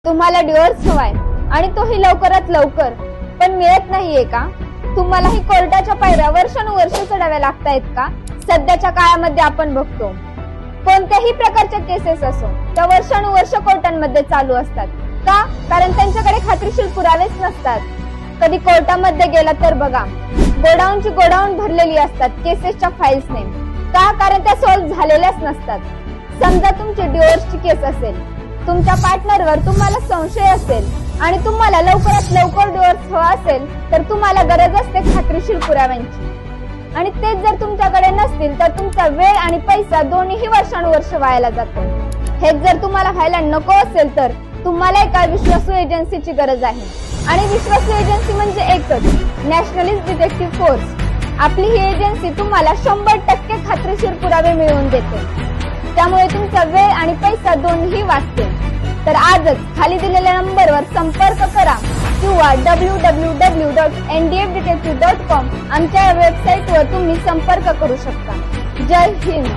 तुम्हाला डिवोर्स हवाय आणि तोही लवकरात लवकर, पण मिळत नाहीये का? तुम्हालाही कोर्टाच्या पायऱ्या वर्षानुवर्ष चढाव्या लागतायत का? सध्याच्या काळामध्ये आपण बघतो कोणत्याही प्रकारच्या केसेस असो त्या वर्षानुवर्ष कोर्टांमध्ये चालू असतात. का? कारण त्यांच्याकडे खात्रीशीर पुरावेच नसतात. कधी कोर्टामध्ये गेला तर बघा गोडाऊनची गोडाऊन भरलेली असतात केसेसच्या फाईल्सने. का? कारण त्या सॉल्व्ह झालेल्याच नसतात. समजा तुमची डिवोर्सची केस असेल, तुमच्या पार्टनरवर तुम्हाला संशय असेल आणि तुम्हाला लवकरात लवकर डिवोर्स हवा असेल तर तुम्हाला गरज असते खात्रीशीर पुराव्यांची. आणि तेच जर तुमच्याकडे नसतील तर तुमचा वेळ आणि पैसा दोन्हीही वर्षानुवर्ष वायाला जातो. हेच जर तुम्हाला व्हायला नको असेल तर तुम्हाला एका विश्वासू एजन्सीची गरज आहे. आणि विश्वासू एजन्सी म्हणजे एकच, नॅशनलिस्ट डिटेक्टिव्ह फोर्स. आपली ही एजन्सी तुम्हाला 100% खात्रीशीर पुरावे मिळवून देते. त्यामुळे तुमचा वेळ आणि पैसा दोन्ही वाचते. तर आजच खाली दिलेल्या नंबरवर संपर्क करा किंवा www.ndfdetective.com आमच्या वेबसाईटवर तुम्ही संपर्क करू शकता. जय हिंद.